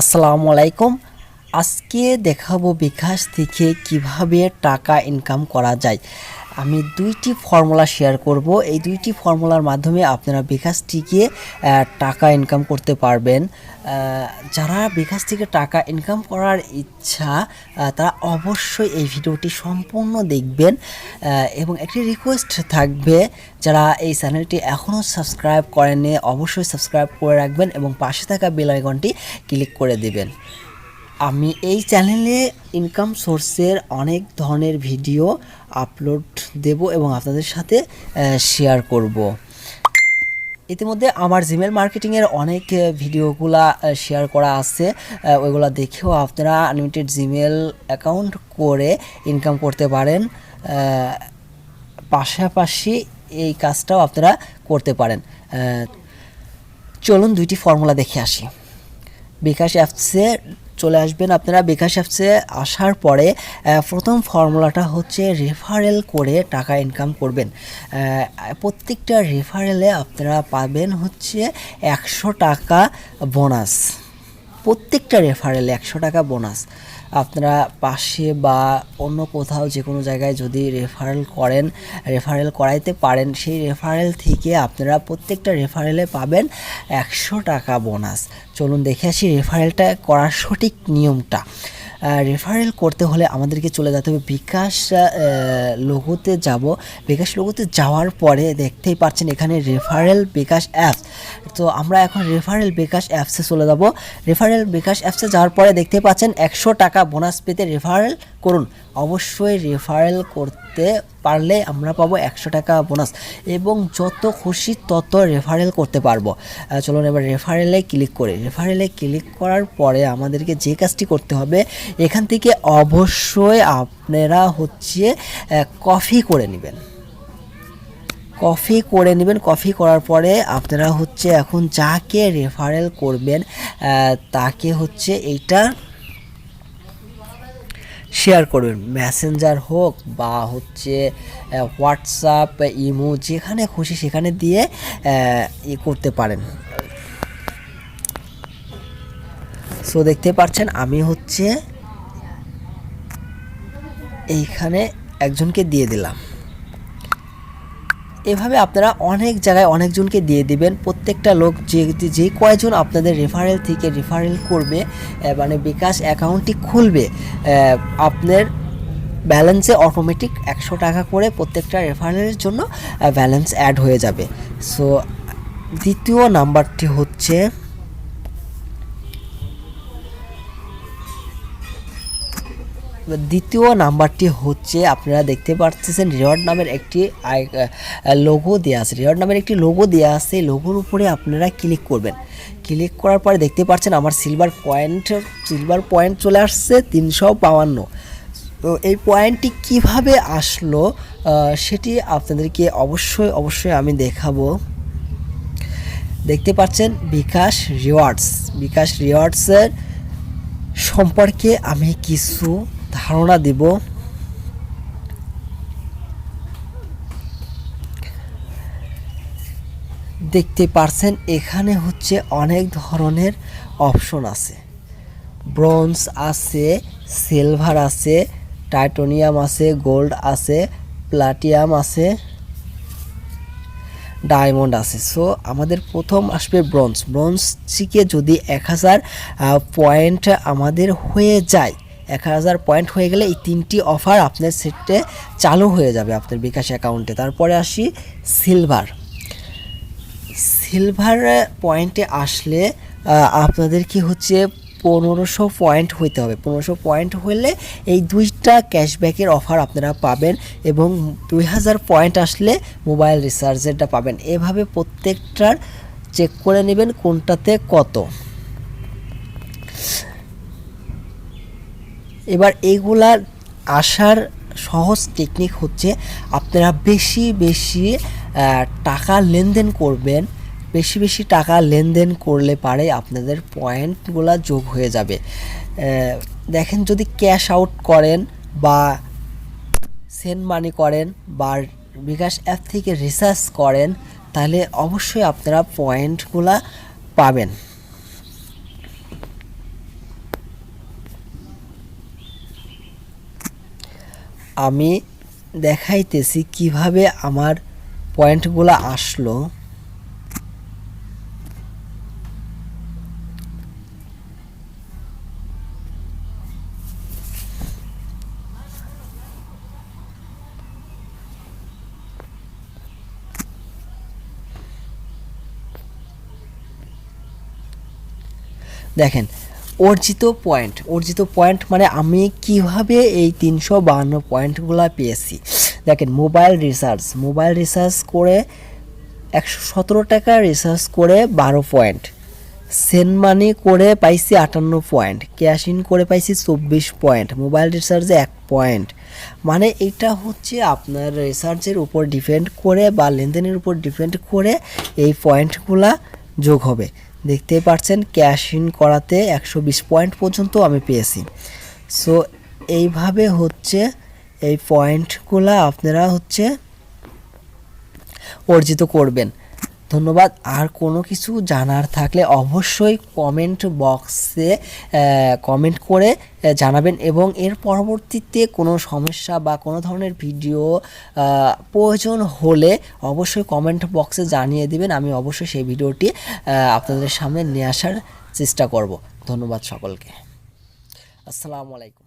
আসসালামু আলাইকুম। আজকে দেখাবো বিকাশ থেকে কিভাবে টাকা ইনকাম করা যায়। আমি দুইটি ফর্মুলা শেয়ার করব। এই দুইটি ফর্মুলার মাধ্যমে আপনারা বিকাশ থেকে টাকা ইনকাম করতে পারবেন। যারা বিকাশ থেকে টাকা ইনকাম করার ইচ্ছা তারা অবশ্যই এই ভিডিওটি সম্পূর্ণ দেখবেন। এবং একটি রিকোয়েস্ট থাকবে, যারা এই চ্যানেলটি এখনও সাবস্ক্রাইব করেননি অবশ্যই সাবস্ক্রাইব করে রাখবেন এবং পাশে থাকা বেল আইকনটি ক্লিক করে দিবেন। আমি এই চ্যানেলে ইনকাম সোর্সের অনেক ধরনের ভিডিও আপলোড দেব এবং আপনাদের সাথে শেয়ার করব। ইতিমধ্যে আমার জিমেল মার্কেটিংয়ের অনেক ভিডিওগুলা শেয়ার করা আছে, ওইগুলো দেখেও আপনারা আনলিমিটেড জিমেল অ্যাকাউন্ট করে ইনকাম করতে পারেন। পাশাপাশি এই কাজটাও আপনারা করতে পারেন। চলুন দুইটি ফর্মুলা দেখে আসি। বিকাশ অ্যাপসে চলে আসবেন। আপনারা বিকাশ অ্যাপসে আসার পরে প্রথম ফর্মুলাটা হচ্ছে রেফারেল করে টাকা ইনকাম করবেন। প্রত্যেকটা রেফারেলে আপনারা পাবেন হচ্ছে 100 টাকা বোনাস। প্রত্যেকটা রেফারেলে 100 টাকা বোনাস। আপনারা পাশে বা অন্য কোথাও যে কোনো জায়গায় যদি রেফারেল করাইতে পারেন, সেই রেফারেল থেকে আপনারা প্রত্যেকটা রেফারেলে পাবেন 100 টাকা বোনাস। চলুন দেখে আসি রেফারেলটা করার সঠিক নিয়মটা। রেফারেল করতে হলে আমাদেরকে চলে যেতে হবে বিকাশ লোগোতে যাব। বিকাশ লোগোতে যাওয়ার পরে দেখতেই পাচ্ছেন এখানে রেফারেল বিকাশ অ্যাপস। তো আমরা এখন রেফারেল বিকাশ অ্যাপসে চলে যাব। রেফারেল বিকাশ অ্যাপসে যাওয়ার পরে দেখতে পাচ্ছেন 100 টাকা বোনাস পেতে রেফারেল করুন। অবশ্যই রেফারেল করতে পারলে আমরা পাবো 100 টাকা বোনাস এবং যত খুশি তত রেফারেল করতে পারবো। চলুন এবার রেফারেলে ক্লিক করি। রেফারেলে ক্লিক করার পরে আমাদেরকে যে কাজটি করতে হবে, এখান থেকে অবশ্যই আপনারা হচ্ছে কপি করে নেবেন। কপি করার পরে আপনারা হচ্ছে এখন যাকে রেফারেল করবেন তাকে হচ্ছে এইটা শেয়ার করবেন। মেসেঞ্জার হোক বা হচ্ছে হোয়াটসঅ্যাপ, ইমো, যেখানে খুশি সেখানে দিয়ে করতে পারেন। সো দেখতে পাচ্ছেন আমি হচ্ছে এইখানে একজনকে দিয়ে দিলাম। এভাবে আপনারা অনেক জায়গায় অনেকজনকে দিয়ে দিবেন। প্রত্যেকটা লোক যে কয়জন আপনাদের রেফারেল থেকে রেফারেল করবে, মানে বিকাশ অ্যাকাউন্টটি খুলবে, আপনার ব্যালেন্সে অটোমেটিক 100 টাকা করে প্রত্যেকটা রেফারেলের জন্য ব্যালেন্স অ্যাড হয়ে যাবে। সো দ্বিতীয় নাম্বারটি হচ্ছে আপনারা দেখতে পাচ্ছেন রিওয়ার্ড নামের একটি লোগো দেওয়া আছে। লোগোর উপরে আপনারা ক্লিক করবেন। ক্লিক করার পরে দেখতে পাচ্ছেন আমার সিলভার পয়েন্ট চলে আসছে 352। তো এই পয়েন্টটি কিভাবে আসলো সেটি আপনাদেরকে অবশ্যই আমি দেখাবো। দেখতে পাচ্ছেন বিকাশ রিওয়ার্ডসের সম্পর্কে আমি কিছু ধারণা দেব। দেখতে পাচ্ছেন এখানে হচ্ছে অনেক ধরনের অপশন আছে। ব্রোঞ্জ আছে, সিলভার আছে, টাইটানিয়াম আছে, গোল্ড আছে, প্লাটিনাম আছে, ডায়মন্ড আছে। সো আমাদের প্রথম আসবে ব্রোঞ্জ থেকে যদি 1000 পয়েন্ট আমাদের হয়ে যায়, 1000 পয়েন্ট হয়ে গেলে এই 3টি অফার আপনার সেটে চালু হয়ে যাবে আপনার বিকাশ অ্যাকাউন্টে। তারপরে আসি সিলভার পয়েন্টে আসলে আপনাদের কি হচ্ছে 1500 পয়েন্ট হইতে হবে। 1500 পয়েন্ট হলে এই 2টা ক্যাশব্যাকের অফার আপনারা পাবেন এবং 2000 পয়েন্ট আসলে মোবাইল রিচার্জেরটা পাবেন। এভাবে প্রত্যেকটার চেক করে নেবেন কোনটাতে কত। এবার এইগুলার আসার সহজ টেকনিক হচ্ছে আপনারা বেশি টাকা লেনদেন করবেন। বেশি টাকা লেনদেন করলে পারে আপনাদের পয়েন্টগুলো যোগ হয়ে যাবে। দেখেন যদি ক্যাশ আউট করেন বা সেন্ড মানি করেন বা বিকাশ অ্যাপ থেকে রিচার্জ করেন তাহলে অবশ্যই আপনারা পয়েন্টগুলো পাবেন। আমি দেখাইতেছি কিভাবে আমার পয়েন্টগুলো আসলো। দেখেন অর্জিত পয়েন্ট মানে আমি কিভাবে এই 352 পয়েন্টগুলো পেয়েছি। দেখেন মোবাইল রিচার্জ করে 117 টাকা রিচার্জ করে 12 পয়েন্ট, সেন্ড মানি করে পাইছি 58 পয়েন্ট, ক্যাশ ইন করে পাইছি 24 পয়েন্ট, মোবাইল রিচার্জে 1 পয়েন্ট। মানে এটা হচ্ছে আপনার রিচার্জের উপর ডিপেন্ড করে বা লেনদেনের উপর ডিপেন্ড করে এই পয়েন্টগুলা যোগ হবে। দেখতেই পাচ্ছেন ক্যাশ ইন করাতে 120 পয়েন্ট পর্যন্ত আমি পেয়েছি। সো এইভাবে হচ্ছে এই পয়েন্টগুলা আপনারা হচ্ছে অর্জিত করবেন। ধন্যবাদ। আর কোনো কিছু জানার থাকলে অবশ্যই কমেন্ট বক্সে কমেন্ট করে জানাবেন, এবং এর পরবর্তীতে কোনো সমস্যা বা কোনো ধরনের ভিডিও প্রয়োজন হলে অবশ্যই কমেন্ট বক্সে জানিয়ে দিবেন। আমি অবশ্যই সেই ভিডিওটি আপনাদের সামনে নিয়ে আসার চেষ্টা করব। ধন্যবাদ সকলকে। আসসালামু আলাইকুম।